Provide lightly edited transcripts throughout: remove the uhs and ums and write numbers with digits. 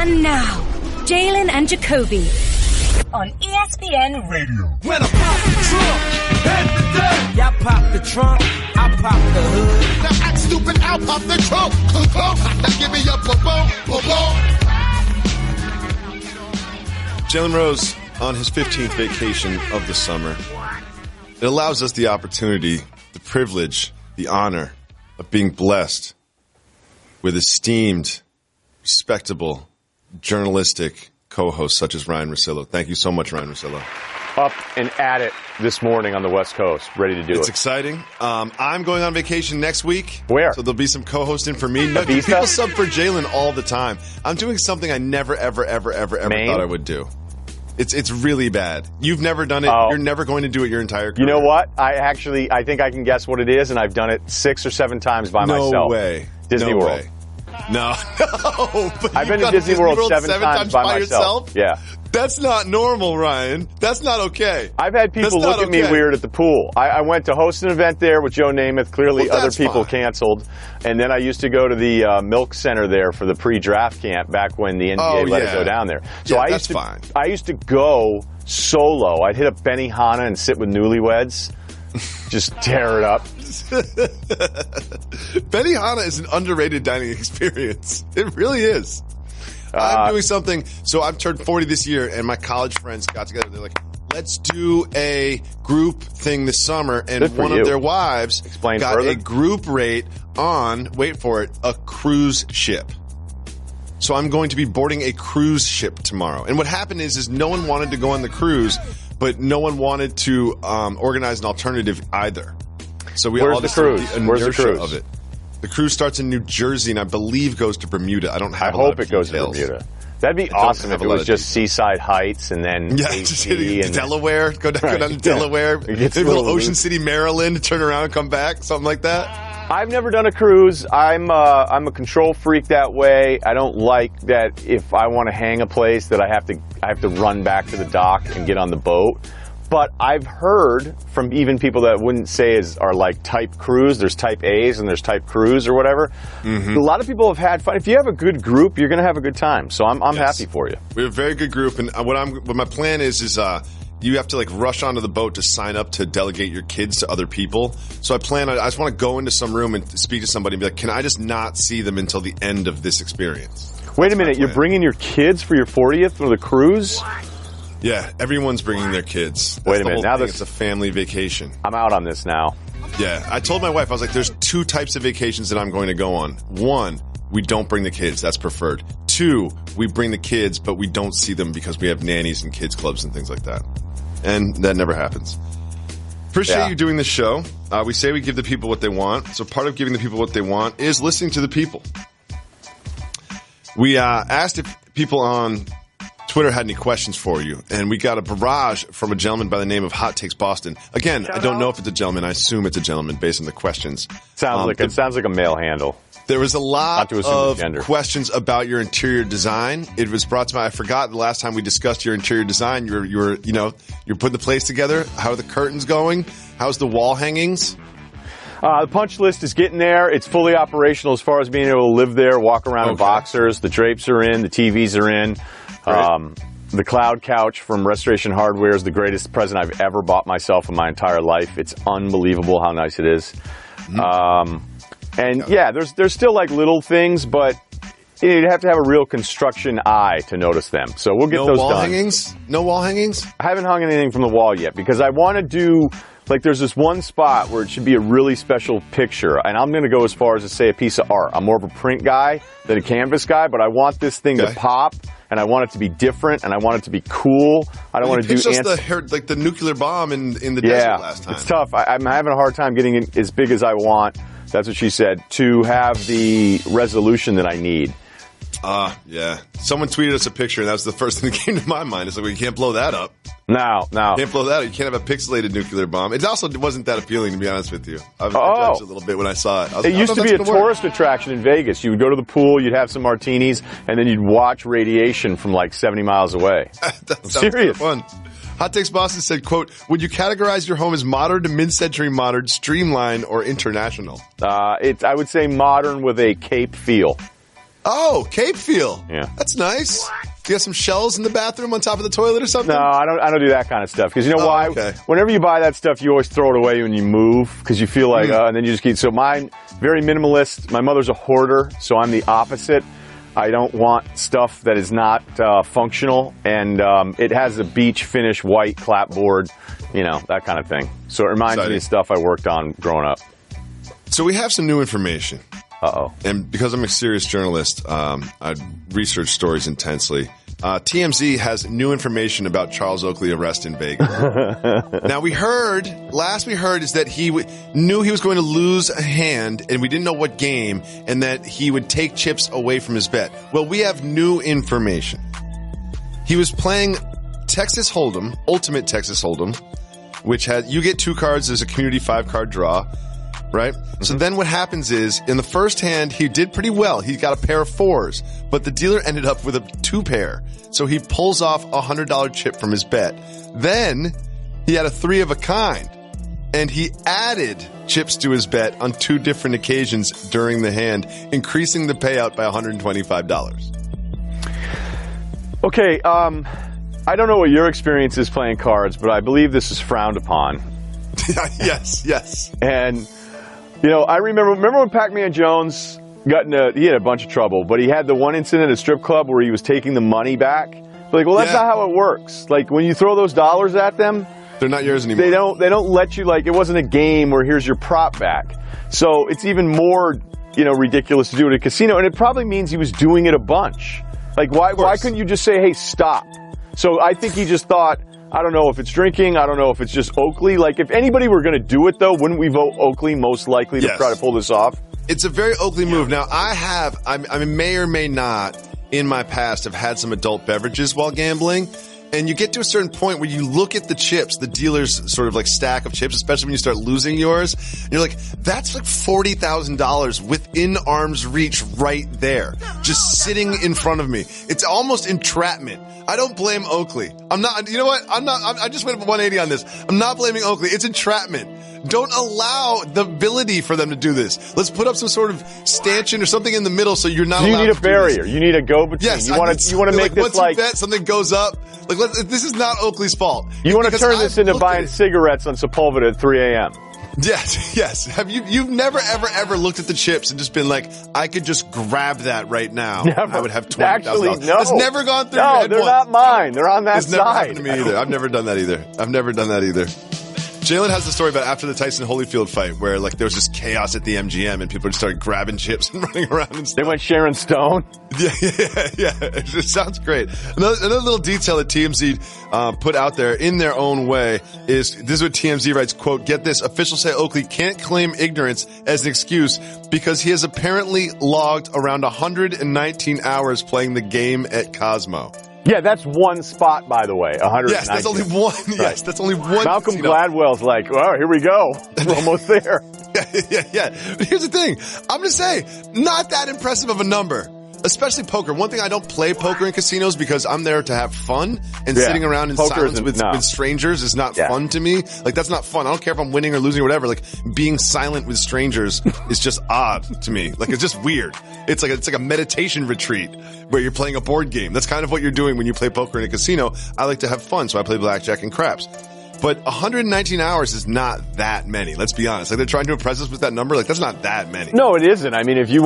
And now, Jalen and Jacoby on ESPN Radio. When I pop the trunk, head to death. Y'all pop the trunk, I pop the hood. Now act stupid, I'll pop the trunk. Now give me your Jalen Rose on his 15th vacation of the summer. It allows us the opportunity, the privilege, the honor of being blessed with esteemed, respectable, journalistic co-hosts such as Ryan Russillo. Thank you so much, Ryan Russillo. Up and at it this morning on the West Coast, ready to do it. It's exciting. I'm going on vacation next week. Where? So there'll be some co-hosting for me. No, people sub for Jalen all the time. I'm doing something I never, ever thought I would do. It's really bad. You've never done it. You're never going to do it your entire career. You know what? I think I can guess what it is, and I've done it 6 or 7 times by myself. No way. Disney no World. Way. No. I've been to Disney World 7 times by myself. Yeah. That's not normal, Ryan. That's not okay. I've had people look at me weird at the pool. I went to host an event there with Joe Namath. Clearly, other people canceled. And then I used to go to the Milk Center there for the pre-draft camp back when the NBA let it go down there. So I used to go solo. I'd hit up Benihana and sit with newlyweds. Just tear it up. Benihana is an underrated dining experience. It really is. I'm doing something. So I've turned 40 this year, and my college friends got together. They're like, let's do a group thing this summer. And one of their wives got a group rate on, wait for it, a cruise ship. So I'm going to be boarding a cruise ship tomorrow. And what happened is no one wanted to go on the cruise, but no one wanted to organize an alternative either. So we all decided the inertia of it. The cruise starts in New Jersey and I believe goes to Bermuda. I hope it goes to Bermuda. That'd be awesome if it was just Seaside Heights and then just hitting Delaware. Go down to Delaware. Maybe Ocean City, Maryland, turn around and come back. Something like that. I've never done a cruise. I'm a control freak that way. I don't like that if I want to hang a place that I have to run back to the dock and get on the boat. But I've heard from even people that wouldn't say are like type cruise. There's type A's and there's type cruise or whatever. Mm-hmm. A lot of people have had fun. If you have a good group, you're going to have a good time. So I'm happy for you. We have a very good group, and what my plan is you have to like rush onto the boat to sign up to delegate your kids to other people. So I just want to go into some room and speak to somebody and be like, can I just not see them until the end of this experience? Wait a minute, you're bringing your kids for your 40th for the cruise? Yeah, everyone's bringing their kids. Wait a minute, now it's a family vacation. I'm out on this now. Yeah, I told my wife, I was like, there's 2 types of vacations that I'm going to go on. 1, we don't bring the kids. That's preferred. 2, we bring the kids, but we don't see them because we have nannies and kids clubs and things like that. And that never happens. Appreciate you doing this show. We say we give the people what they want. So part of giving the people what they want is listening to the people. We asked if people on Twitter had any questions for you, and we got a barrage from a gentleman by the name of Hot Takes Boston. Again, I don't know if it's a gentleman. I assume it's a gentleman based on the questions. Sounds like a male handle. There was a lot of questions about your interior design. It was brought to me. I forgot the last time we discussed your interior design. You're putting the place together. How are the curtains going? How's the wall hangings? The punch list is getting there. It's fully operational as far as being able to live there, walk around in boxers. The drapes are in. The TVs are in. The cloud couch from Restoration Hardware is the greatest present I've ever bought myself in my entire life. It's unbelievable how nice it is. There's still like little things, but you'd have to have a real construction eye to notice them. So we'll get those done. No wall hangings? I haven't hung anything from the wall yet because I want to do, like there's this one spot where it should be a really special picture. And I'm going to go as far as to say a piece of art. I'm more of a print guy than a canvas guy, but I want this thing to pop. And I want it to be different, and I want it to be cool. I don't want to do the nuclear bomb in the desert last time. It's tough. I'm having a hard time getting it as big as I want. That's what she said, to have the resolution that I need. Yeah. Someone tweeted us a picture, and that was the first thing that came to my mind. It's like, well, you can't blow that up. No. You can't blow that up. You can't have a pixelated nuclear bomb. It also wasn't that appealing, to be honest with you. I was judged a little bit when I saw it. It used to be a tourist attraction in Vegas. You would go to the pool, you'd have some martinis, and then you'd watch radiation from like 70 miles away. That sounds kind of fun. Hot Takes Boston said, quote, would you categorize your home as modern to mid-century modern, streamlined, or international? I would say modern with a Cape feel. Oh, Cape Feel. Yeah. That's nice. Do you have some shells in the bathroom on top of the toilet or something? No, I don't do that kind of stuff. Because you know why? Okay. Whenever you buy that stuff, you always throw it away when you move because you feel like, and then you just keep. So mine, very minimalist. My mother's a hoarder, so I'm the opposite. I don't want stuff that is not functional, and it has a beach finish white clapboard, that kind of thing. So it reminds me of stuff I worked on growing up. So we have some new information. Uh-oh. And because I'm a serious journalist, I research stories intensely. TMZ has new information about Charles Oakley arrest in Vegas. Now last we heard is that he knew he was going to lose a hand and we didn't know what game and that he would take chips away from his bet. Well, we have new information. He was playing Texas Hold'em, Ultimate Texas Hold'em, which you get 2 cards as a community 5-card draw. Right? Mm-hmm. So then what happens is, in the first hand, he did pretty well. He got a pair of 4s, but the dealer ended up with a 2 pair. So he pulls off a $100 chip from his bet. Then he had a 3 of a kind, and he added chips to his bet on 2 different occasions during the hand, increasing the payout by $125. Okay, I don't know what your experience is playing cards, but I believe this is frowned upon. Yes. And I remember when Pac-Man Jones he had a bunch of trouble, but he had the one incident at a strip club where he was taking the money back. That's not how it works. Like, when you throw those dollars at them, they're not yours anymore. They don't let you, it wasn't a game where here's your prop back. So it's even more, ridiculous to do at a casino, and it probably means he was doing it a bunch. Why couldn't you just say, hey, stop? So I think he just thought, I don't know if it's drinking. I don't know if it's just Oakley. If anybody were going to do it, though, wouldn't we vote Oakley most likely to try to pull this off? It's a very Oakley move. Now, I may or may not, in my past, have had some adult beverages while gambling. And you get to a certain point where you look at the chips, the dealer's sort of stack of chips, especially when you start losing yours. And you're like, that's $40,000 within arm's reach right there. Just sitting in front of me. It's almost entrapment. I don't blame Oakley. I'm not, you know what? I just went up 180 on this. I'm not blaming Oakley. It's entrapment. Don't allow the ability for them to do this. Let's put up some sort of stanchion or something in the middle so you're not allowed to do this. You need a barrier. You need a go-between. Yes, you want to make this once you bet, something goes up. This is not Oakley's fault. You want to turn this into buying cigarettes on Sepulveda at 3 a.m. Yes. You've never, ever looked at the chips and just been like, I could just grab that right now. Never. I would have $20,000. Actually, no. That's never gone through your head they're once. not mine. They're on that it's never side. happened to me either. I've never done that either. Jalen has the story about after the Tyson Holyfield fight where there was just chaos at the MGM and people just started grabbing chips and running around and stuff. They went Sharon Stone? Yeah. It sounds great. Another little detail that TMZ put out there in their own way is, this is what TMZ writes, quote, get this, officials say Oakley can't claim ignorance as an excuse because he has apparently logged around 119 hours playing the game at Cosmo. Yeah, that's one spot, by the way. 119. Yes, that's only one. Right. Yes, that's only one. Malcolm Gladwell's like, well, here we go. We're almost there. Yeah. But here's the thing. I'm going to say, not that impressive of a number. Especially poker. One thing, I don't play poker in casinos because I'm there to have fun, and sitting around in silence with strangers is not fun to me. That's not fun. I don't care if I'm winning or losing or whatever. Being silent with strangers is just odd to me. It's just weird. It's like a meditation retreat where you're playing a board game. That's kind of what you're doing when you play poker in a casino. I like to have fun, so I play blackjack and craps. But 119 hours is not that many. Let's be honest. They're trying to impress us with that number. That's not that many. No, it isn't. If you've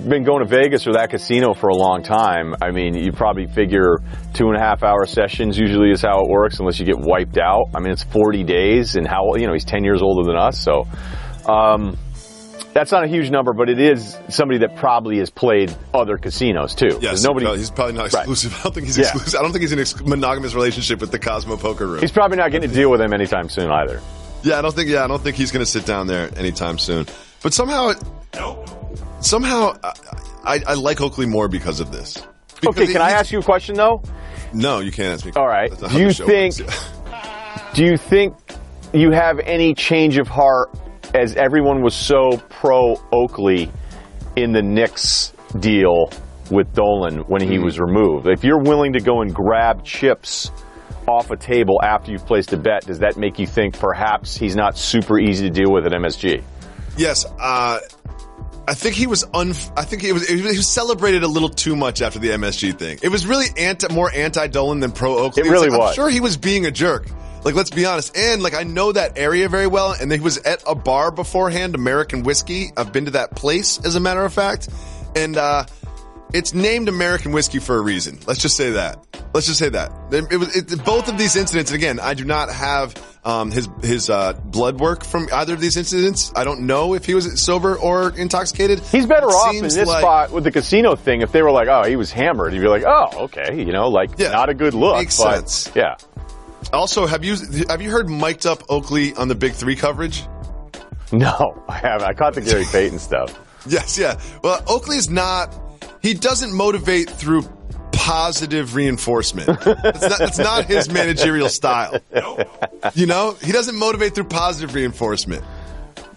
been going to Vegas or that casino for a long time, you probably figure 2.5 hour sessions usually is how it works unless you get wiped out. It's 40 days and he's 10 years older than us. So, that's not a huge number, but it is somebody that probably has played other casinos too. Yes, he's probably not exclusive. Right. I don't think he's exclusive. I don't think he's in a monogamous relationship with the Cosmo poker room. He's probably not getting to deal with him anytime soon either. I don't think he's going to sit down there anytime soon. But somehow I like Oakley more because of this. Okay, can I ask you a question though? No, you can't ask me. All right. Do you think you have any change of heart? As everyone was so pro Oakley in the Knicks deal with Dolan when he was removed. If you're willing to go and grab chips off a table after you've placed a bet, does that make you think perhaps he's not super easy to deal with at MSG? Yes. I think he was celebrated a little too much after the MSG thing. It was really more anti-Dolan than pro-Oakley. It really was. I'm sure he was being a jerk. Like, let's be honest. And, like, I know that area very well, and he was at a bar beforehand, American Whiskey. I've been to that place, as a matter of fact. And it's named American Whiskey for a reason. Let's just say that. Both of these incidents, and again, I do not have his blood work from either of these incidents. I don't know if he was sober or intoxicated. He's better off in this spot with the casino thing. If they were like, oh, he was hammered, you'd be like, oh, okay, not a good look. Makes sense. Yeah. Also, have you heard mic'd up Oakley on the Big Three coverage? No, I haven't. I caught the Gary Payton stuff. Yes, yeah. Well, Oakley's he doesn't motivate through positive reinforcement. That's not his managerial style. He doesn't motivate through positive reinforcement.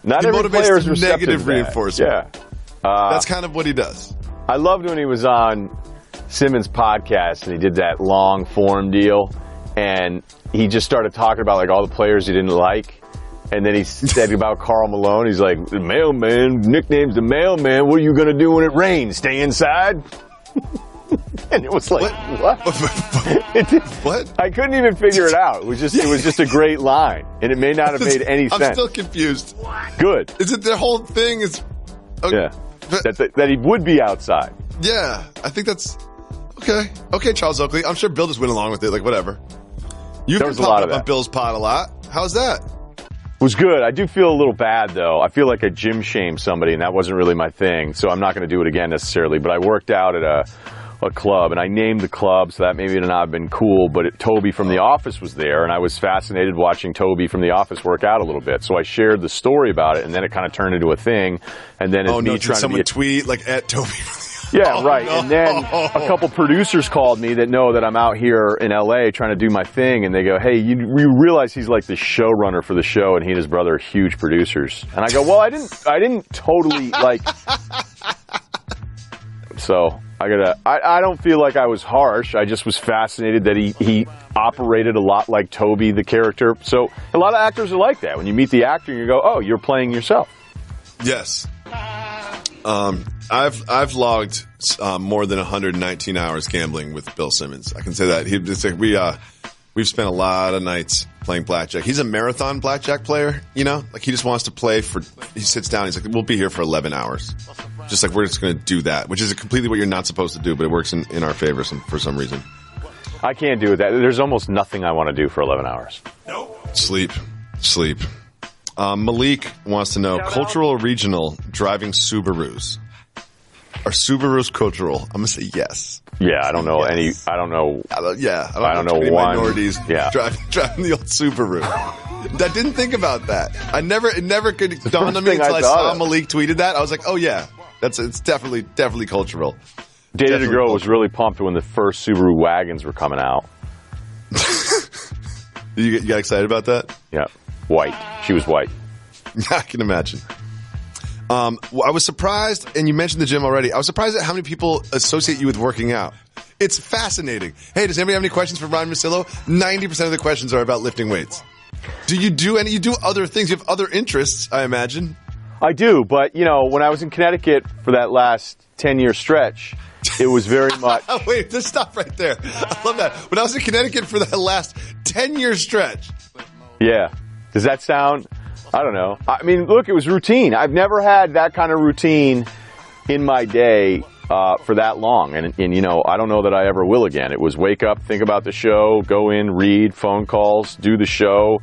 Not he every motivates player is through negative reinforcement. Yeah. That's kind of what he does. I loved when he was on Simmons' podcast and he did that long form deal, and he just started talking about like all the players he didn't like. And then he said about Karl Malone, he's like, the mailman, nickname's the mailman. What are you going to do when it rains? Stay inside? And it was like, what? What? I couldn't even figure it out. It was just a great line. And it may not have made any sense. I'm still confused. Good. Is it the whole thing is... Yeah. That he would be outside. Yeah. I think that's... Okay. Okay, Charles Oakley. I'm sure Bill just went along with it. Like, whatever. You've been popping up on Bill's pod a lot. How's that? It was good. I do feel a little bad, though. I feel like I gym shamed somebody, and that wasn't really my thing, so I'm not going to do it again necessarily. But I worked out at a club, and I named the club, so that maybe would not have been cool, but Toby from The Office was there, and I was fascinated watching Toby from The Office work out a little bit. So I shared the story about it, and then it kind of turned into a thing. And then did someone tweet, like, at Toby? Yeah, right. No. And then a couple producers called me that know that I'm out here in L.A. trying to do my thing, and they go, hey, you realize he's like the showrunner for the show, and he and his brother are huge producers. And I go, well, I didn't totally, like... So I don't feel like I was harsh. I just was fascinated that he operated a lot like Toby, the character. So a lot of actors are like that. When you meet the actor, you go, oh, you're playing yourself. Yes. I've logged more than 119 hours gambling with Bill Simmons. I can say that. We've spent a lot of nights playing blackjack. He's a marathon blackjack player, like he just wants to play he sits down, he's like, we'll be here for 11 hours. Just like we're just going to do that, which is completely what you're not supposed to do, but it works in our favor for some reason. I can't do that. There's almost nothing I want to do for 11 hours. No. Sleep. Malik wants to know, cultural or regional driving Subarus. Are Subarus cultural? I'm going to say yes. Yeah, I don't know any. I don't know. I don't know one. Minorities driving the old Subaru. I didn't think about that. It never could dawn on me until I saw Malik tweeted that. I was like, oh yeah, it's definitely cultural. Dated a girl who was really pumped when the first Subaru wagons were coming out. You got excited about that? Yeah, white. She was white. I can imagine. I was surprised, and you mentioned the gym already. I was surprised at how many people associate you with working out. It's fascinating. Hey, does anybody have any questions for Ryan Masillo? 90% of the questions are about lifting weights. You do other things? You have other interests, I imagine. I do, but, when I was in Connecticut for that last 10-year stretch, it was very much... Wait, just stop right there. I love that. When I was in Connecticut for that last 10-year stretch. Yeah. Does that sound... I don't know. I mean, look, it was routine. I've never had that kind of routine in my day for that long. And, I don't know that I ever will again. It was wake up, think about the show, go in, read, phone calls, do the show.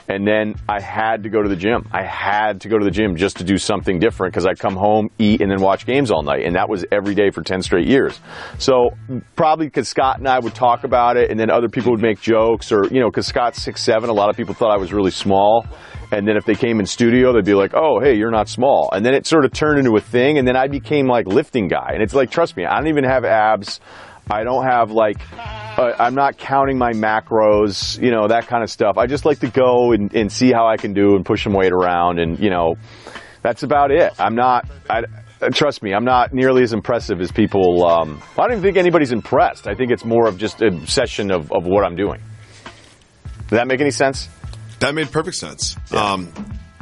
And then I had to go to the gym. I had to go to the gym just to do something different because I'd come home, eat, and then watch games all night. And that was every day for 10 straight years. So probably because Scott and I would talk about it, and then other people would make jokes, or, because Scott's 6'7", a lot of people thought I was really small. And then if they came in studio, they'd be like, oh, hey, you're not small. And then it sort of turned into a thing, and then I became like lifting guy. And it's like, trust me, I don't even have abs. I don't have I'm not counting my macros, that kind of stuff. I just like to go and see how I can do and push some weight around. And, that's about it. Trust me, I'm not nearly as impressive as people. I don't even think anybody's impressed. I think it's more of just an obsession of what I'm doing. Does that make any sense? That made perfect sense. Yeah.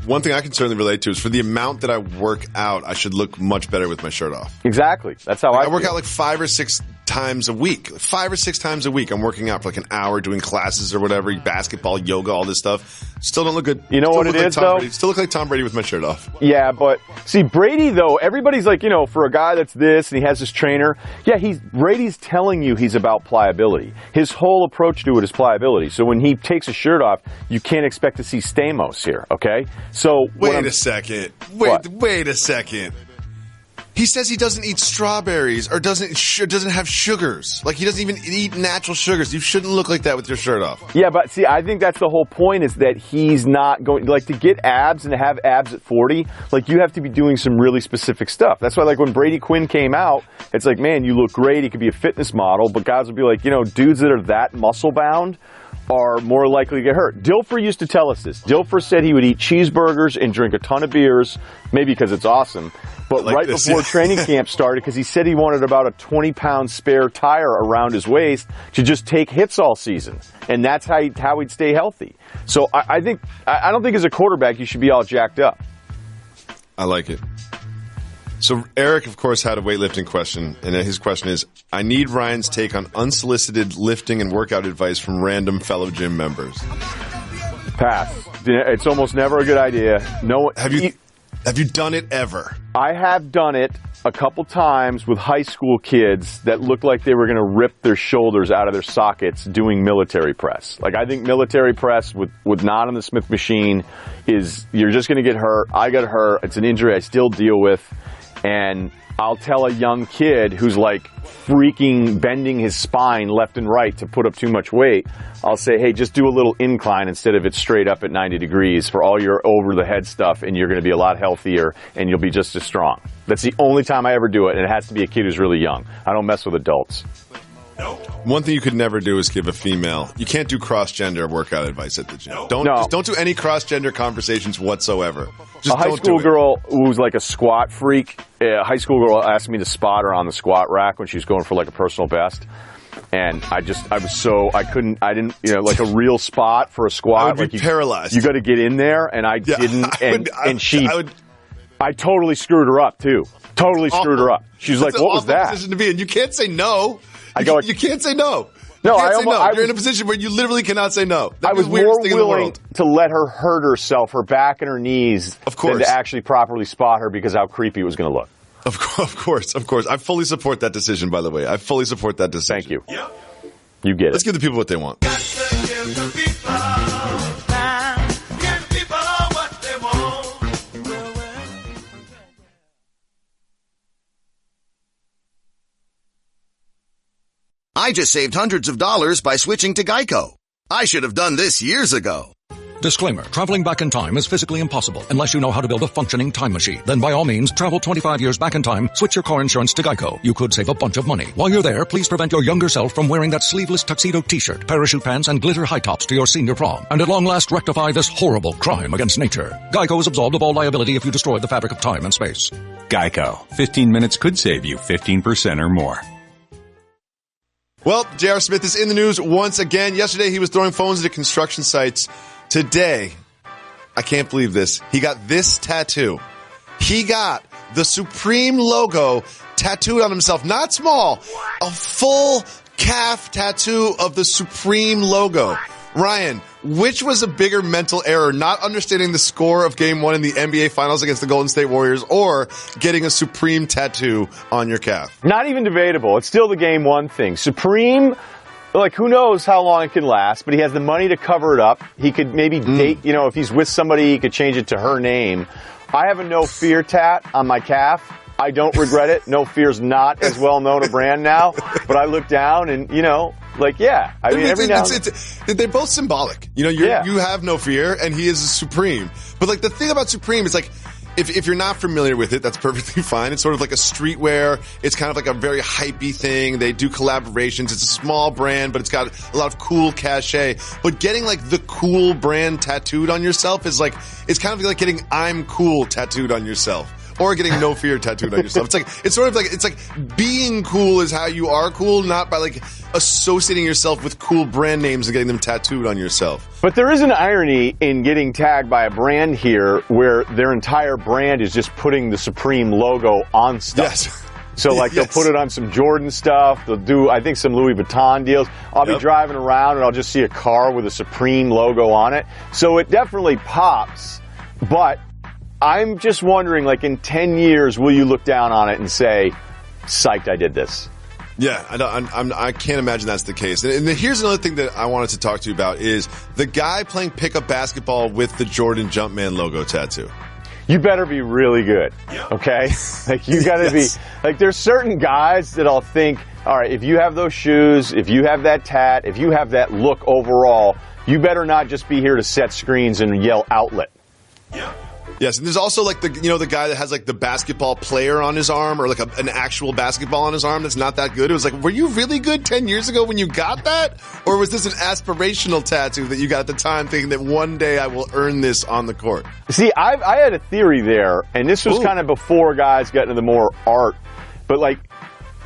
one thing I can certainly relate to is for the amount that I work out, I should look much better with my shirt off. Exactly. That's how I work out like 5 or 6 times a week. 5 or 6 times a week, I'm working out for like an hour doing classes or whatever, basketball, yoga, all this stuff. Still don't look good. You know what it is, though? Still look like Tom Brady with my shirt off. Yeah, but see, Brady, though, everybody's like, for a guy that's this and he has this trainer, Brady's telling you he's about pliability. His whole approach to it is pliability. So when he takes his shirt off, you can't expect to see Stamos here, okay? So wait a second. Wait a second. He says he doesn't eat strawberries or doesn't have sugars. Like, he doesn't even eat natural sugars. You shouldn't look like that with your shirt off. Yeah, but see, I think that's the whole point, is that he's not going, like, to get abs and to have abs at 40, like, you have to be doing some really specific stuff. That's why, like, when Brady Quinn came out, it's like, man, you look great. He could be a fitness model, but guys would be like, dudes that are that muscle bound are more likely to get hurt. Dilfer used to tell us this. Dilfer said he would eat cheeseburgers and drink a ton of beers, maybe because it's awesome, but like before training camp started, because he said he wanted about a 20-pound spare tire around his waist to just take hits all season, and that's how he'd stay healthy. So I don't think as a quarterback you should be all jacked up. I like it. So Eric, of course, had a weightlifting question, and his question is, I need Ryan's take on unsolicited lifting and workout advice from random fellow gym members. Pass. It's almost never a good idea. No. Have you done it ever? I have done it a couple times with high school kids that looked like they were going to rip their shoulders out of their sockets doing military press. Like, I think military press with not on the Smith machine is, you're just going to get hurt. I got hurt. It's an injury I still deal with. And I'll tell a young kid who's like freaking bending his spine left and right to put up too much weight, I'll say, hey, just do a little incline instead of it straight up at 90 degrees for all your over-the-head stuff, and you're going to be a lot healthier, and you'll be just as strong. That's the only time I ever do it, and it has to be a kid who's really young. I don't mess with adults. One thing you could never do is give a female. You can't do cross-gender workout advice at the gym. Don't do any cross-gender conversations whatsoever. Just a high school girl who was like a squat freak. A high school girl asked me to spot her on the squat rack when she was going for like a personal best. And I didn't, like a real spot for a squat. I would be paralyzed. You got to get in there, and I didn't. I totally screwed her up too. Totally screwed her up. She's like, "What was that?" Position to be in. You can't say no. You can't say no. You're in a position where you literally cannot say no. I was more willing to let her hurt herself, her back and her knees, than to actually properly spot her because of how creepy it was going to look. Of course. I fully support that decision, by the way. I fully support that decision. Thank you. Yep. You get it. Let's give the people what they want. I just saved hundreds of dollars by switching to Geico. I should have done this years ago. Disclaimer, traveling back in time is physically impossible unless you know how to build a functioning time machine. Then by all means, travel 25 years back in time, switch your car insurance to Geico. You could save a bunch of money. While you're there, please prevent your younger self from wearing that sleeveless tuxedo t-shirt, parachute pants, and glitter high tops to your senior prom. And at long last, rectify this horrible crime against nature. Geico is absolved of all liability if you destroy the fabric of time and space. Geico. 15 minutes could save you 15% or more. Well, J.R. Smith is in the news once again. Yesterday, he was throwing phones into construction sites. Today, I can't believe this, he got this tattoo. He got the Supreme logo tattooed on himself. Not small, a full calf tattoo of the Supreme logo. Ryan, which was a bigger mental error, not understanding the score of Game 1 in the NBA Finals against the Golden State Warriors, or getting a Supreme tattoo on your calf? Not even debatable. It's still the Game 1 thing. Supreme, like, who knows how long it can last, but he has the money to cover it up. He could maybe date, if he's with somebody, he could change it to her name. I have a No Fear tat on my calf. I don't regret it. No Fear's not as well known a brand now, but I look down and, I mean, every now and then. They're both symbolic. You have No Fear, and he is a Supreme. But, the thing about Supreme is, if you're not familiar with it, that's perfectly fine. It's sort of like a streetwear. It's kind of like a very hypey thing. They do collaborations. It's a small brand, but it's got a lot of cool cachet. But getting, the cool brand tattooed on yourself is, it's kind of like getting I'm cool tattooed on yourself. or getting no fear tattooed on yourself. It's like being cool is how you are cool, not by like associating yourself with cool brand names and getting them tattooed on yourself. But there is an irony in getting tagged by a brand here where their entire brand is just putting the Supreme logo on stuff. Yes. So, like, they'll put it on some Jordan stuff. They'll do, I think, some Louis Vuitton deals. I'll be driving around, and I'll just see a car with a Supreme logo on it. So it definitely pops. But I'm just wondering, like, in 10 years, will you look down on it and say, psyched, I did this? Yeah, I can't imagine that's the case. And here's another thing that I wanted to talk to you about is the guy playing pickup basketball with the Jordan Jumpman logo tattoo. You better be really good, okay? Like, you gotta be, like, there's certain guys that I'll think, all right, if you have those shoes, if you have that tat, if you have that look overall, you better not just be here to set screens and yell outlet. Yes, and there's also like the guy that has like the basketball player on his arm or like an actual basketball on his arm that's not that good. It was like, were you really good 10 years ago when you got that? Or was this an aspirational tattoo that you got at the time thinking that one day I will earn this on the court? See, I had a theory there, and this was kind of before guys got into the more art, but like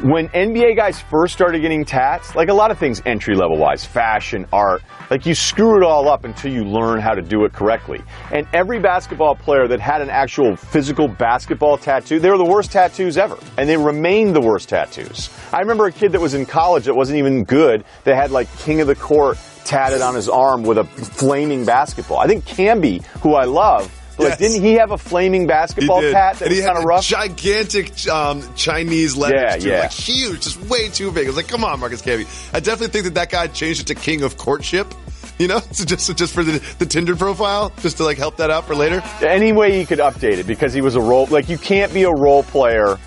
when NBA guys first started getting tats, like a lot of things entry-level wise, fashion, art, like you screw it all up until you learn how to do it correctly. And every basketball player that had an actual physical basketball tattoo, they were the worst tattoos ever. And they remained the worst tattoos. I remember a kid that was in college that wasn't even good, that had like King of the Court tatted on his arm with a flaming basketball. I think Camby, who I love, like, didn't he have a flaming basketball tat that was kind of rough? Gigantic Chinese letters, too. Like, huge, just way too big. I was like, come on, Marcus Camby. I definitely think that guy changed it to King of Courtship, you know? So just for the Tinder profile, just to, like, help that out for later. Any way he could update it, because he was a role... Like, you can't be a role player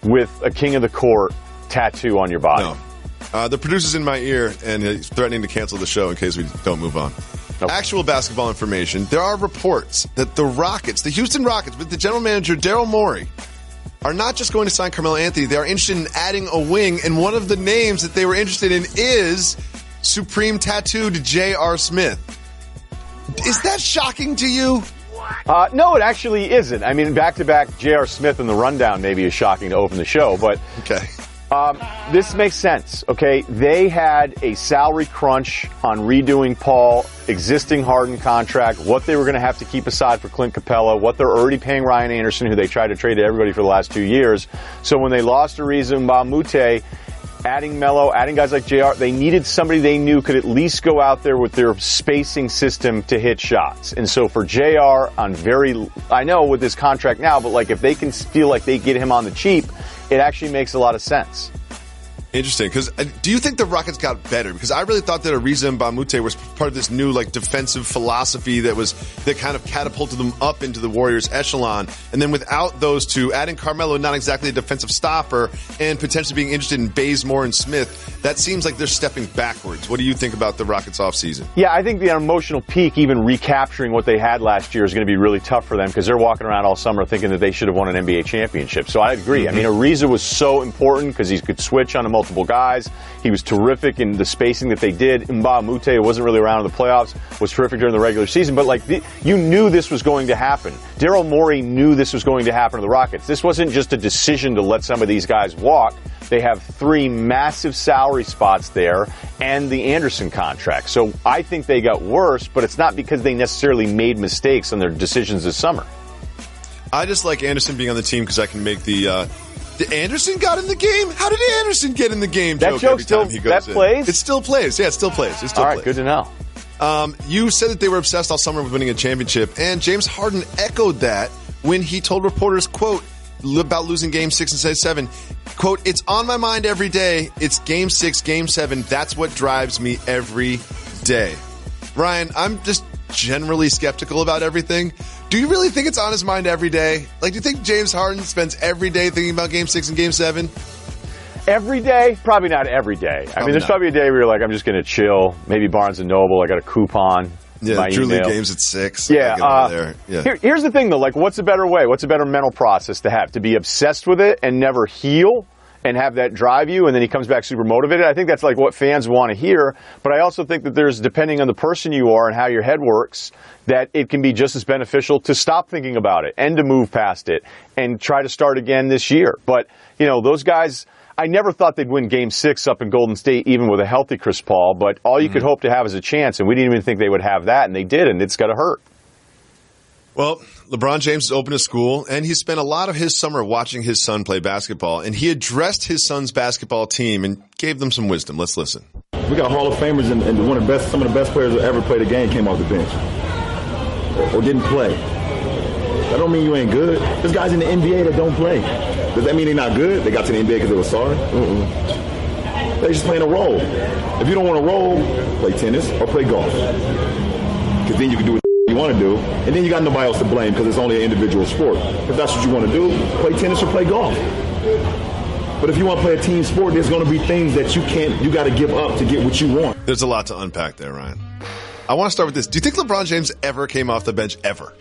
with a King of the Court tattoo on your body. No. The producer's in my ear, and he's threatening to cancel the show in case we don't move on. Okay. Actual basketball information. There are reports that the Houston Rockets, with the general manager Daryl Morey, are not just going to sign Carmelo Anthony. They are interested in adding a wing, and one of the names that they were interested in is Supreme Tattooed J.R. Smith. Is that shocking to you? No, it actually isn't. I mean, back-to-back J.R. Smith in the rundown maybe is shocking to open the show, but... Okay. This makes sense, okay? They had a salary crunch on redoing Paul, existing Harden contract, what they were going to have to keep aside for Clint Capella, what they're already paying Ryan Anderson, who they tried to trade to everybody for the last 2 years. So when they lost Ariza Mbamute, adding Melo, adding guys like JR, they needed somebody they knew could at least go out there with their spacing system to hit shots. And so for JR, I know with this contract now, but like if they can feel like they get him on the cheap, it actually makes a lot of sense. Interesting, because do you think the Rockets got better? Because I really thought that Ariza Mbamute was part of this new like defensive philosophy that kind of catapulted them up into the Warriors echelon. And then without those two, adding Carmelo, not exactly a defensive stopper, and potentially being interested in Bazemore and Smith, that seems like they're stepping backwards. What do you think about the Rockets offseason? Yeah, I think the emotional peak, even recapturing what they had last year, is going to be really tough for them because they're walking around all summer thinking that they should have won an NBA championship. So I agree. I mean, Ariza was so important because he could switch on multiple guys. He was terrific in the spacing that they did. Mbamute wasn't really around in the playoffs, was terrific during the regular season, but like you knew this was going to happen. Daryl Morey knew this was going to happen to the Rockets. This wasn't just a decision to let some of these guys walk. They have 3 massive salary spots there and the Anderson contract. So I think they got worse, but it's not because they necessarily made mistakes on their decisions this summer. I just like Anderson being on the team because I can make the Anderson got in the game? How did Anderson get in the game? That joke still plays? It still plays. Yeah, it still plays. All right, good to know. You said that they were obsessed all summer with winning a championship, and James Harden echoed that when he told reporters, quote, about losing Game 6 and 7, quote, "It's on my mind every day. It's Game 6, Game 7. That's what drives me every day." Ryan, I'm just generally skeptical about everything. Do you really think it's on his mind every day? Like, do you think James Harden spends every day thinking about Game 6 and Game 7? Every day? Probably not every day. I mean, there's probably a day where you're like, I'm just going to chill. Maybe Barnes & Noble. I got a coupon. Yeah, Drew League games at 6. Yeah. Here's the thing, though. Like, what's a better way? What's a better mental process to have? To be obsessed with it and never heal and have that drive you, and then he comes back super motivated. I think that's like what fans want to hear, but I also think that there's, depending on the person you are and how your head works, that it can be just as beneficial to stop thinking about it and to move past it and try to start again this year. But, you know, those guys, I never thought they'd win Game 6 up in Golden State, even with a healthy Chris Paul, but all you could hope to have is a chance, and we didn't even think they would have that, and they did, and it's got to hurt. Well, LeBron James has opened a school, and he spent a lot of his summer watching his son play basketball, and he addressed his son's basketball team and gave them some wisdom. Let's listen. We got Hall of Famers, and some of the best players that ever played a game came off the bench or didn't play. That don't mean you ain't good. There's guys in the NBA that don't play. Does that mean they're not good? They got to the NBA because they were sorry? They're just playing a role. If you don't want to roll, play tennis or play golf. Because then you can do what you want to do, and then you got nobody else to blame because it's only an individual sport. If that's what you want to do, play tennis or play golf. But if you want to play a team sport, there's going to be things that you got to give up to get what you want. There's a lot to unpack there, Ryan. I want to start with this. Do you think LeBron James ever came off the bench ever?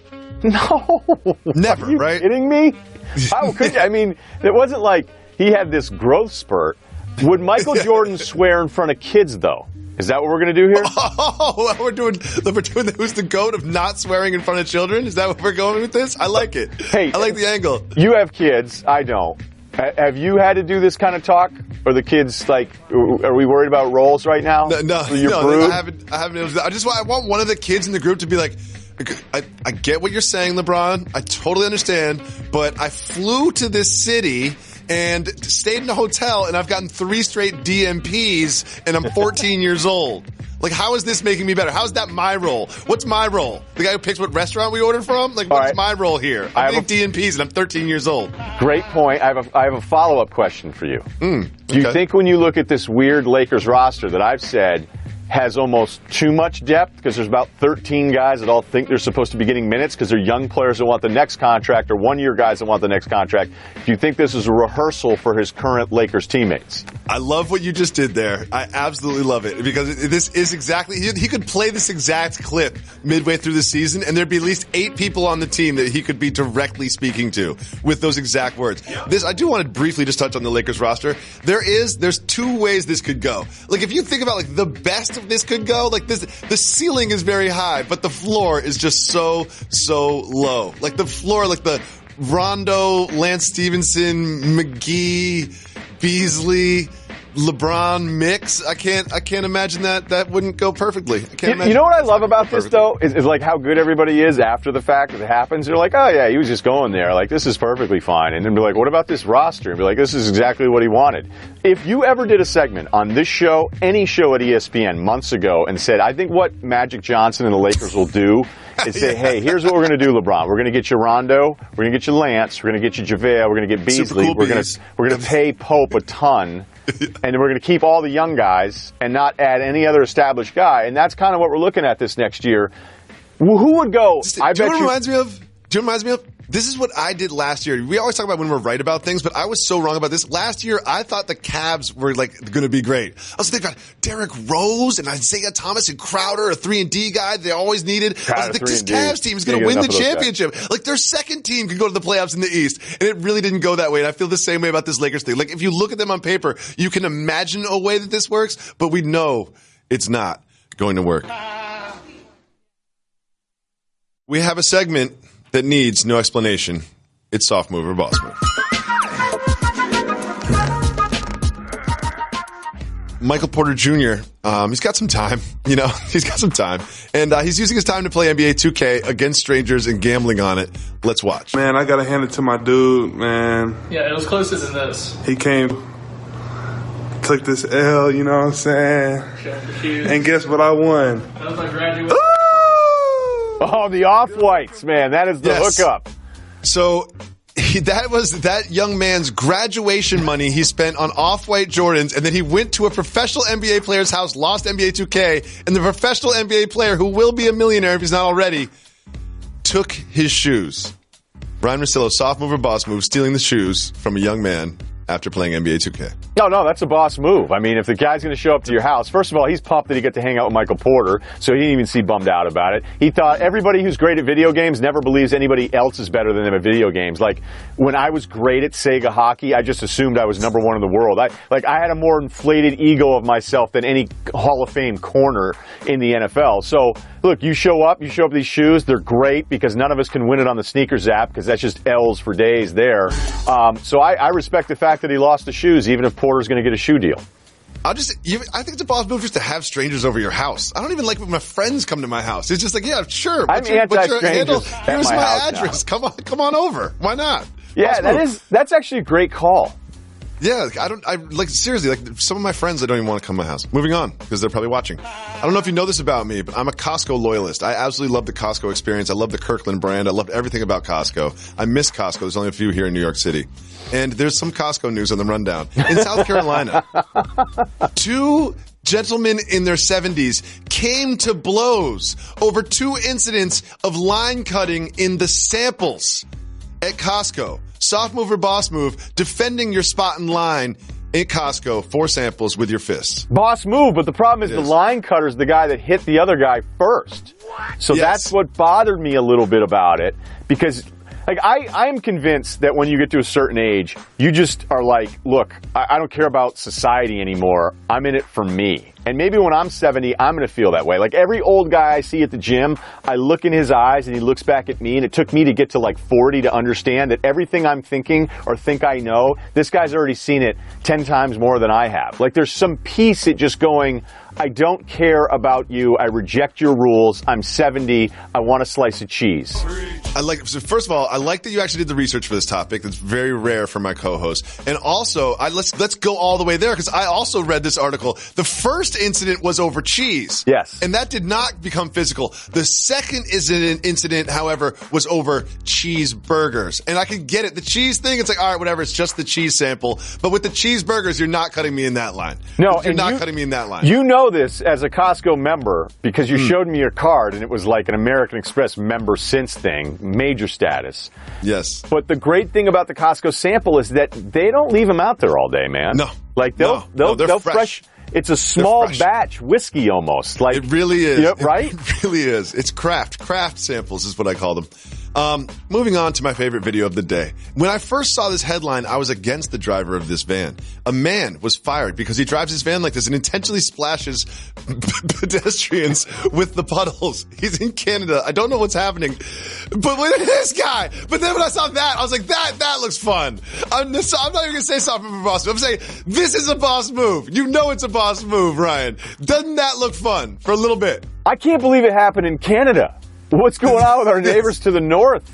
No. Never, Are you right? kidding me? How could you? I mean, it wasn't like he had this growth spurt. Would Michael Jordan swear in front of kids, though? Is that what we're going to do here? Oh, we're doing who's the GOAT of not swearing in front of children? Is that what we're going with this? I like it. Hey, I like the angle. You have kids. I don't. Have you had to do this kind of talk? Or the kids, like, are we worried about roles right now? No, I haven't. I want one of the kids in the group to be like, I get what you're saying, LeBron. I totally understand. But I flew to this city and stayed in a hotel, and I've gotten 3 straight DMPs, and I'm 14 years old. Like, how is this making me better? How is that my role? What's my role? The guy who picks what restaurant we ordered from? Like, what's my role here? I'm getting DMPs, and I'm 13 years old. Great point. I have a follow-up question for you. Do you Okay. think when you look at this weird Lakers roster that I've said has almost too much depth because there's about 13 guys that all think they're supposed to be getting minutes because they're young players that want the next contract or one-year guys that want the next contract. Do you think this is a rehearsal for his current Lakers teammates? I love what you just did there. I absolutely love it because this is exactly, he could play this exact clip midway through the season and there'd be at least 8 people on the team that he could be directly speaking to with those exact words. I do want to briefly just touch on the Lakers roster. There's 2 ways this could go. Like, if you think about like the best of this could go, like this, the ceiling is very high, but the floor is just so low. Like the floor, like the Rondo, Lance Stevenson, McGee, Beasley, LeBron mix. I can't imagine that wouldn't go perfectly. I can't imagine. You know what I love about this though is like how good everybody is after the fact that it happens. You're like, oh yeah, he was just going there. Like, this is perfectly fine. And then be like, what about this roster? And be like, this is exactly what he wanted. If you ever did a segment on this show, any show at ESPN months ago, and said, I think what Magic Johnson and the Lakers will do is say, hey, here's what we're going to do, LeBron. We're going to get you Rondo. We're going to get you Lance. We're going to get you JaVale. We're going to get Beasley. Cool we're going to pay Pope a ton. And then we're going to keep all the young guys and not add any other established guy. And that's kind of what we're looking at this next year. Who would go? Do you know what reminds me of? This is what I did last year. We always talk about when we're right about things, but I was so wrong about this. Last year, I thought the Cavs were like going to be great. I was thinking about Derrick Rose and Isaiah Thomas and Crowder, a 3-and-D guy they always needed. I was like, this Cavs team is going to win the championship. Like, their second team could go to the playoffs in the East, and it really didn't go that way. And I feel the same way about this Lakers thing. Like, if you look at them on paper, you can imagine a way that this works, but we know it's not going to work. We have a segment that needs no explanation. It's Soft Move or Boss Move. Michael Porter Jr., he's got some time, he's got some time. And he's using his time to play NBA 2K against strangers and gambling on it. Let's watch. Man, I got to hand it to my dude, man. Yeah, it was closer than this. He came, took this L, you know what I'm saying? And guess what I won? That was my graduation. Oh, the Off-Whites, man. That is the hookup. So that was that young man's graduation money he spent on Off-White Jordans, and then he went to a professional NBA player's house, lost NBA 2K, and the professional NBA player, who will be a millionaire if he's not already, took his shoes. Ryan Russillo, Soft Move or Boss Move, stealing the shoes from a young man after playing NBA 2K. No, that's a boss move. I mean, if the guy's going to show up to your house, first of all, he's pumped that he got to hang out with Michael Porter, so he didn't even seem bummed out about it. He thought everybody who's great at video games never believes anybody else is better than them at video games. Like, when I was great at Sega hockey, I just assumed I was number one in the world. I had a more inflated ego of myself than any Hall of Fame corner in the NFL. So, look, you show up with these shoes, they're great because none of us can win it on the sneakers app because that's just L's for days there. So I respect the fact that he lost the shoes, even if Porter's going to get a shoe deal. I think it's a boss move just to have strangers over your house. I don't even like when my friends come to my house. It's just like, yeah, sure. I'm anti-strangers. Here's my address. Now. Come on over. Why not? Yeah, that's actually a great call. Yeah, seriously, some of my friends, I don't even want to come to my house. Moving on, because they're probably watching. I don't know if you know this about me, but I'm a Costco loyalist. I absolutely love the Costco experience. I love the Kirkland brand. I loved everything about Costco. I miss Costco. There's only a few here in New York City. And there's some Costco news on the rundown. In South Carolina, 2 gentlemen in their 70s came to blows over 2 incidents of line cutting in the samples at Costco. Soft move or boss move, defending your spot in line at Costco for samples with your fists. Boss move, but the problem is the line cutter's the guy that hit the other guy first. So that's what bothered me a little bit about it, because I'm convinced that when you get to a certain age, you just are like, look, I don't care about society anymore. I'm in it for me. And maybe when I'm 70, I'm going to feel that way. Like every old guy I see at the gym, I look in his eyes and he looks back at me, and it took me to get to 40 to understand that everything I'm thinking or think I know, this guy's already seen it 10 times more than I have. Like there's some peace at just going, I don't care about you. I reject your rules. I'm 70. I want a slice of cheese. First of all, I like that you actually did the research for this topic. That's very rare for my co-host. And also, let's go all the way there, because I also read this article. The first incident was over cheese. Yes. And that did not become physical. The second incident, however, was over cheeseburgers. And I can get it. The cheese thing, it's like, all right, whatever. It's just the cheese sample. But with the cheeseburgers, you're not cutting me in that line. No, you're not cutting me in that line. You know this as a Costco member because you showed me your card, and it was like an American Express member since thing, major status. Yes. But the great thing about the Costco sample is that they don't leave them out there all day, man. No. They'll fresh. It's a small batch whiskey almost. Like it really is. Right? It really is. It's craft samples is what I call them. Moving on to my favorite video of the day. When I first saw this headline, I was against the driver of this van. A man was fired because he drives his van like this and intentionally splashes pedestrians with the puddles. He's in Canada. I don't know what's happening. But look at this guy. But then when I saw that, I was like, that looks fun. I'm not even going to say something for boss move. I'm saying this is a boss move. You know it's a boss move, Ryan. Doesn't that look fun for a little bit? I can't believe it happened in Canada. What's going on with our neighbors to the north?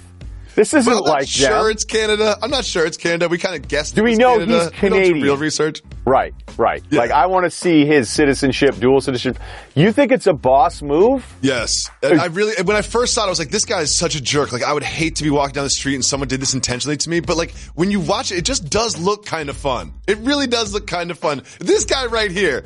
This isn't like I'm not sure it's Canada. I'm not sure it's Canada. We kind of guessed. Do we know Canada. he's Canadian? Real research. Right. Yeah. Like I want to see his citizenship, dual citizenship. You think it's a boss move? Yes. And when I first saw it, I was like, this guy is such a jerk. Like I would hate to be walking down the street and someone did this intentionally to me. But like when you watch it, it just does look kind of fun. It really does look kind of fun. This guy right here.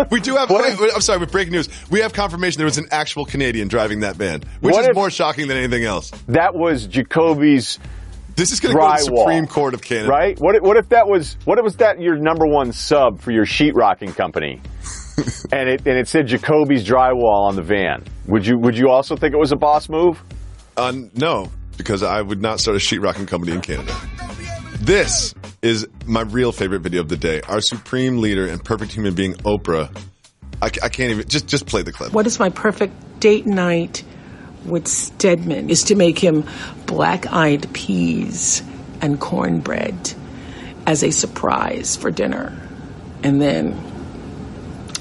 We do have, I'm sorry, with breaking news, we have confirmation there was an actual Canadian driving that van, which is more shocking than anything else. That was Jacoby's This is going to go to the Supreme Court of Canada. Right? What if that your number one sub for your sheetrocking company? and it said Jacoby's drywall on the van. Would you also think it was a boss move? No, because I would not start a sheetrocking company in Canada. This is my real favorite video of the day. Our supreme leader and perfect human being, Oprah. I can't even, just play the clip. What is my perfect date night with Stedman is to make him black-eyed peas and cornbread as a surprise for dinner. And then,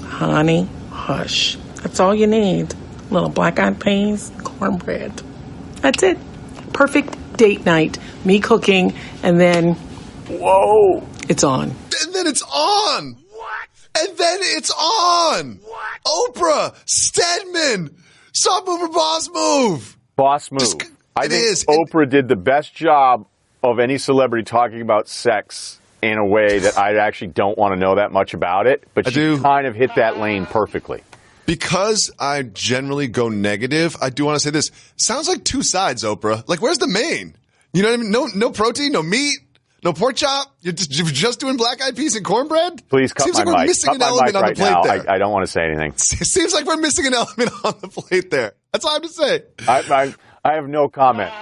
honey, hush. That's all you need. A little black-eyed peas, cornbread. That's it. Perfect date night. Me cooking, and then, whoa, it's on. And then it's on. What? And then it's on. What? Oprah, Stedman, soft move or boss move? Boss move. I think Oprah did the best job of any celebrity talking about sex in a way that I actually don't want to know that much about it, but she kind of hit that lane perfectly. Because I generally go negative, I do want to say this. Sounds like two sides, Oprah. Like, where's the main? You know what I mean? No protein, no meat, no pork chop. You're just doing black eyed peas and cornbread? Please cut Seems my like we're mic. missing Cut an my element mic on right the plate now. there. I don't want to say anything. Seems like we're missing an element on the plate there. That's all I have to say. I have no comment.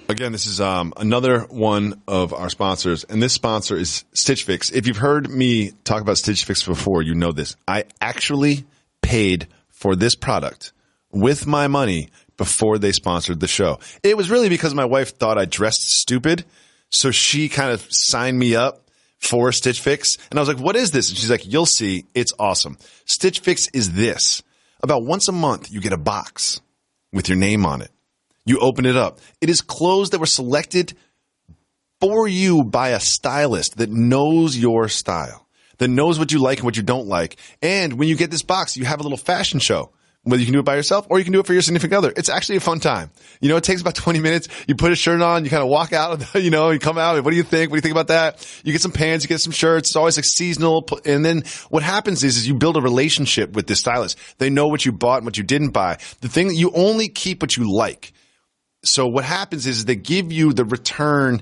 Again, this is another one of our sponsors, and this sponsor is Stitch Fix. If you've heard me talk about Stitch Fix before, you know this. I actually paid for this product with my money before they sponsored the show. It was really because my wife thought I dressed stupid, so she kind of signed me up for Stitch Fix. And I was like, what is this? And she's like, you'll see. It's awesome. Stitch Fix is this. About once a month, you get a box with your name on it. You open it up. It is clothes that were selected for you by a stylist that knows your style, that knows what you like and what you don't like. And when you get this box, you have a little fashion show. Whether you can do it by yourself or you can do it for your significant other. It's actually a fun time. You know, it takes about 20 minutes. You put a shirt on, you kind of walk out, you know, you come out. What do you think? What do you think about that? You get some pants, you get some shirts. It's always like seasonal. And then what happens is you build a relationship with this stylist. They know what you bought and what you didn't buy. The thing that you only keep what you like. So what happens is they give you the return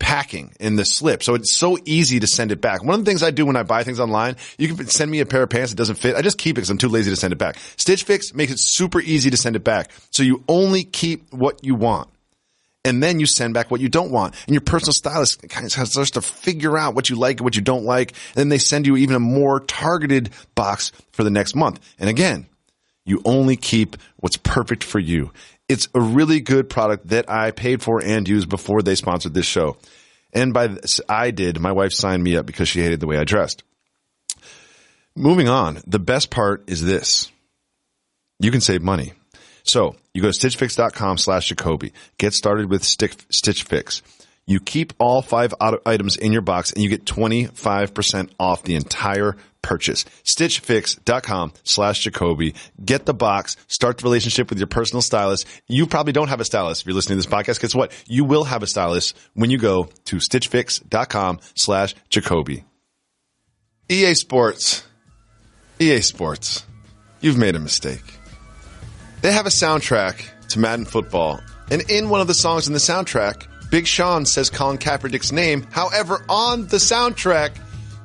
packing in the slip. So it's so easy to send it back. One of the things I do when I buy things online, you can send me a pair of pants that doesn't fit. I just keep it because I'm too lazy to send it back. Stitch Fix makes it super easy to send it back. So you only keep what you want. And then you send back what you don't want. And your personal stylist kind of starts to figure out what you like and what you don't like. And then they send you even a more targeted box for the next month. And again, you only keep what's perfect for you. It's a really good product that I paid for and used before they sponsored this show. And by this, I did. My wife signed me up because she hated the way I dressed. Moving on, the best part is this. You can save money. So you go to stitchfix.com/Jacoby. Get started with Stitch Fix. You keep all 5 items in your box and you get 25% off the entire purchase. Stitchfix.com/Jacoby. Get the box. Start the relationship with your personal stylist. You probably don't have a stylist if you're listening to this podcast. Guess what? You will have a stylist when you go to stitchfix.com/Jacoby. EA Sports. You've made a mistake. They have a soundtrack to Madden Football. And in one of the songs in the soundtrack, Big Sean says Colin Kaepernick's name. However, on the soundtrack,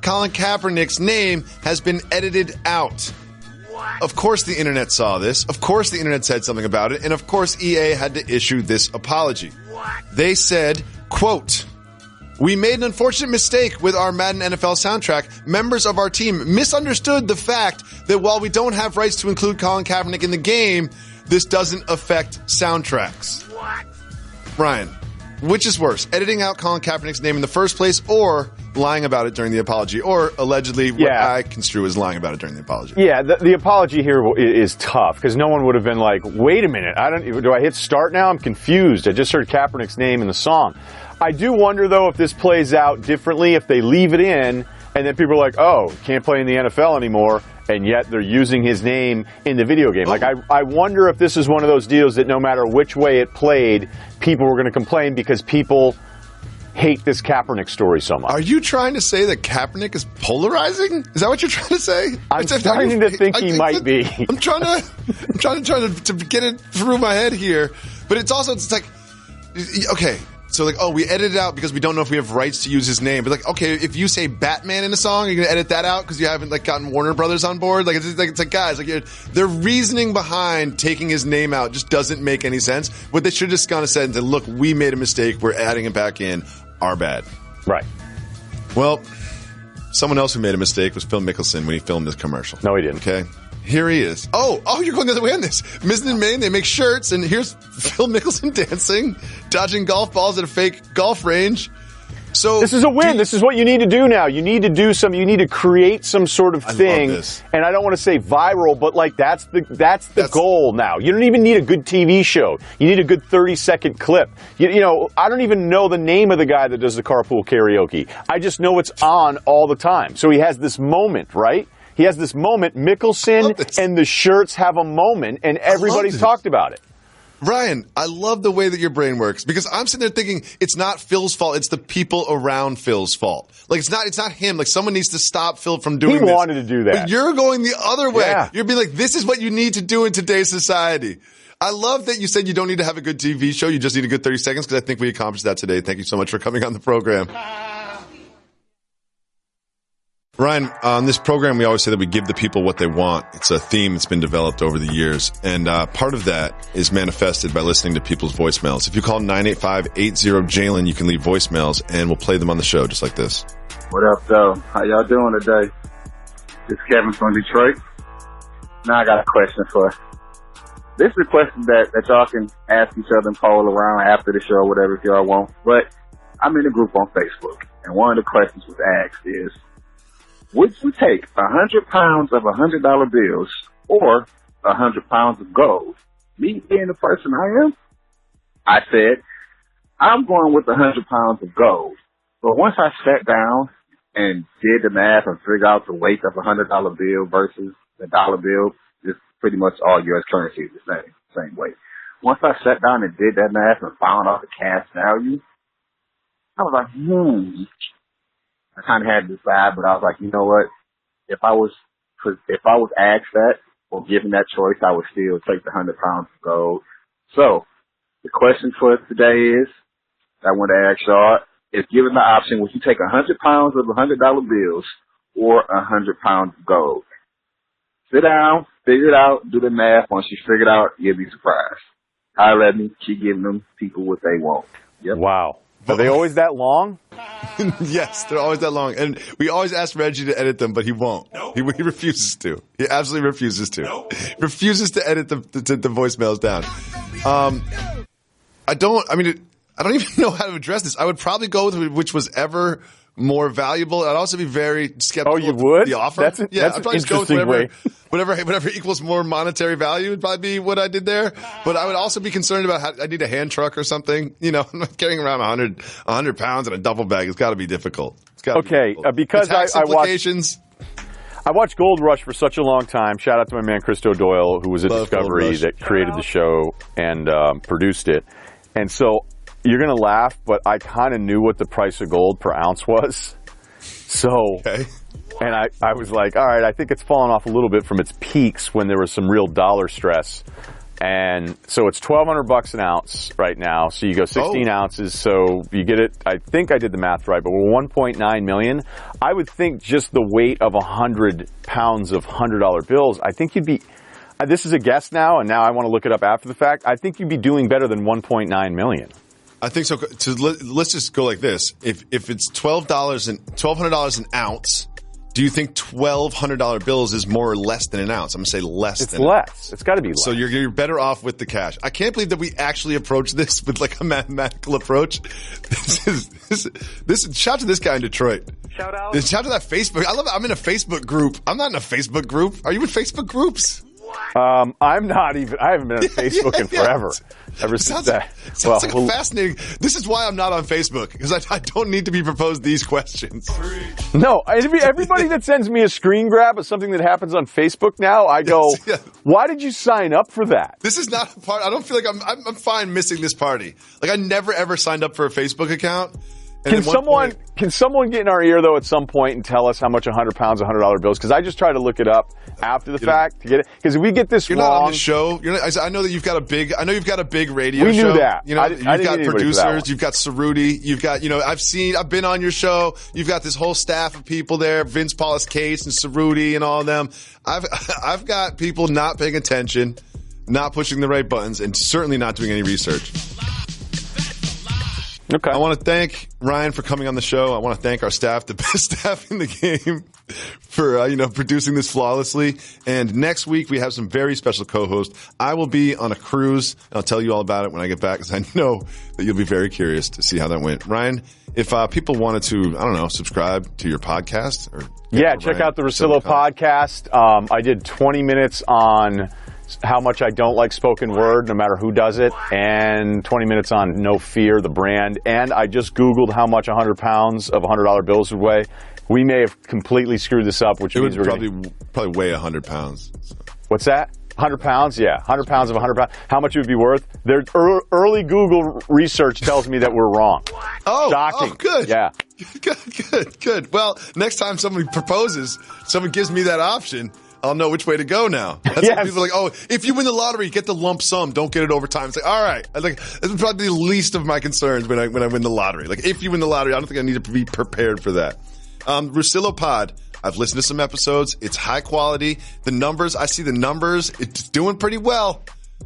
Colin Kaepernick's name has been edited out. What? Of course the internet saw this. Of course the internet said something about it. And of course EA had to issue this apology. What? They said, quote, "We made an unfortunate mistake with our Madden NFL soundtrack. Members of our team misunderstood the fact that while we don't have rights to include Colin Kaepernick in the game, this doesn't affect soundtracks." What? Ryan, which is worse, editing out Colin Kaepernick's name in the first place or lying about it during the apology, or allegedly what I construe as lying about it during the apology? Yeah, the apology here is tough because no one would have been like, wait a minute, do I hit start now? I'm confused. I just heard Kaepernick's name in the song. I do wonder, though, if this plays out differently, if they leave it in and then people are like, oh, can't play in the NFL anymore, and yet they're using his name in the video game. Like, I wonder if this is one of those deals that no matter which way it played, people were going to complain because people hate this Kaepernick story so much. Are you trying to say that Kaepernick is polarizing? Is that what you're trying to say? I'm starting to think he might be. I'm trying to get it through my head here, but it's like, okay. So like, oh, we edited it out because we don't know if we have rights to use his name. But like, okay, if you say Batman in a song, you're gonna edit that out because you haven't like gotten Warner Brothers on board. Like it's like guys, like their reasoning behind taking his name out just doesn't make any sense. What they should have just gone and said and said, look, we made a mistake. We're adding it back in. Our bad. Right. Well, someone else who made a mistake was Phil Mickelson when he filmed this commercial. No, he didn't. Okay. Here he is. Oh, you're going the other way on this. Mizzen and Maine, they make shirts, and here's Phil Mickelson dancing, dodging golf balls at a fake golf range. So this is a win. This is what you need to do now. You need to create some sort of thing. And I don't want to say viral, but like that's the goal now. You don't even need a good TV show. You need a good 30-second clip. You know, I don't even know the name of the guy that does the carpool karaoke. I just know it's on all the time. So he has this moment, right? He has this moment. Mickelson and the shirts have a moment, and everybody's talked about it. Ryan, I love the way that your brain works because I'm sitting there thinking it's not Phil's fault. It's the people around Phil's fault. Like it's not him. Like someone needs to stop Phil from doing this. He wanted to do that. But you're going the other way. Yeah. You're being like, this is what you need to do in today's society. I love that you said you don't need to have a good TV show. You just need a good 30 seconds because I think we accomplished that today. Thank you so much for coming on the program. Ryan, on this program, we always say that we give the people what they want. It's a theme that's been developed over the years. And part of that is manifested by listening to people's voicemails. If you call 985-80-JALEN, you can leave voicemails, and we'll play them on the show just like this. What up, though? How y'all doing today? It's Kevin from Detroit. Now I got a question for you. This is a question that y'all can ask each other and poll around after the show, whatever, if y'all want. But I'm in a group on Facebook, and one of the questions was asked is, would you take 100 pounds of $100 bills or 100 pounds of gold? Me being the person I am, I said, I'm going with 100 pounds of gold. But once I sat down and did the math and figured out the weight of a $100 bill versus the dollar bill, it's pretty much all U.S. currency is the same weight. Once I sat down and did that math and found out the cash value, I was like, I kind of had to decide, but I was like, you know what? If I was asked that or given that choice, I would still take the 100 pounds of gold. So the question for today is, I want to ask y'all, if given the option, would you take 100 pounds of $100 bills or 100 pounds of gold? Sit down, figure it out, do the math. Once you figure it out, you'll be surprised. Holler at me, keep giving them people what they want. Yep. Wow. Are they always that long? Yes, they're always that long. And we always ask Reggie to edit them, but he won't. Nope. He refuses to. He absolutely refuses to. Nope. Refuses to edit the voicemails down. I don't even know how to address this. I would probably go with which was ever more valuable. I'd also be very skeptical. Oh, you would? Of the offer. That's I'd probably just go with whatever equals more monetary value would probably be what I did there. But I would also be concerned about how I need a hand truck or something. You know, I'm not carrying around 100 pounds in a duffel bag. It's got to be difficult. Because I watched Gold Rush for such a long time. Shout out to my man Christo Doyle, who was at Discovery that created the show and produced it. And so you're going to laugh, but I kind of knew what the price of gold per ounce was. So, and I was like, all right, I think it's fallen off a little bit from its peaks when there was some real dollar stress. And so it's $1,200 an ounce right now. So you go 16 ounces. So you get it. I think I did the math right, but we're 1.9 million. I would think just the weight of 100 pounds of $100 bills, I think you'd be, this is a guess now, and now I want to look it up after the fact. I think you'd be doing better than 1.9 million. I think so. Let's just go like this. If it's $1,200 an ounce, do you think $1,200 bills is more or less than an ounce? I'm going to say less than an ounce. It's got to be less. So you're better off with the cash. I can't believe that we actually approach this with like a mathematical approach. This shout to this guy in Detroit. Shout out. Shout to that Facebook. I love it. I'm in a Facebook group. I'm not in a Facebook group. Are you in Facebook groups? I'm not even. I haven't been on Facebook in forever. Ever since that. Sounds like fascinating. This is why I'm not on Facebook, because I don't need to be proposed these questions. No, everybody that sends me a screen grab of something that happens on Facebook now, I go, why did you sign up for that? This is not a part. I don't feel like I'm fine missing this party. Like I never ever signed up for a Facebook account. Can someone get in our ear, though, at some point and tell us how much 100 pounds of $100 bills? Because I just tried to look it up after the fact to get it. Because if we get this wrong, not on the show. I know that you've got a big. I know you've got a big radio show. We knew that. You know, you've got producers. You've got Cerruti. You've got. You know, I've been on your show. You've got this whole staff of people there. Vince Paulus Case and Cerruti and all of them. I've got people not paying attention, not pushing the right buttons, and certainly not doing any research. Okay. I want to thank Ryan for coming on the show. I want to thank our staff, the best staff in the game, for producing this flawlessly. And next week we have some very special co-hosts. I will be on a cruise. I'll tell you all about it when I get back, because I know that you'll be very curious to see how that went. Ryan, if people wanted to, subscribe to your podcast, check out the Russillo podcast. I did 20 minutes on how much I don't like spoken word, no matter who does it, and 20 minutes on No Fear, the brand. And I just Googled how much 100 pounds of $100 bills would weigh. We may have completely screwed this up, which means we're probably weigh 100 pounds. So. What's that? 100 pounds? Yeah, 100 pounds of 100 pounds. How much it would be worth? Their early Google research tells me that we're wrong. Shocking. Oh, good. Yeah. Good. Well, next time someone proposes, someone gives me that option, I'll know which way to go now. That's Yes. what people are like, oh, if you win the lottery, get the lump sum. Don't get it over time. It's like, all right. That's probably the least of my concerns when I win the lottery. Like, if you win the lottery, I don't think I need to be prepared for that. Russillo Pod. I've listened to some episodes. It's high quality. The numbers, I see the numbers. It's doing pretty well.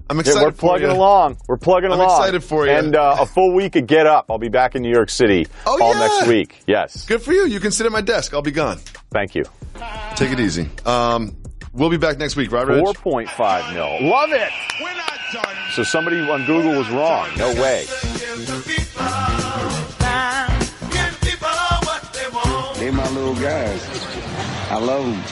I'm excited we're plugging for you. along. We're plugging along. I'm excited for you. And a full week of Get Up. I'll be back in New York City all next week. Yes. Good for you. You can sit at my desk. I'll be gone. Thank you. Take it easy. We'll be back next week, right, Rich? 4.5 mil. Love it. So somebody on Google was wrong. No way. They my little guys. I love them.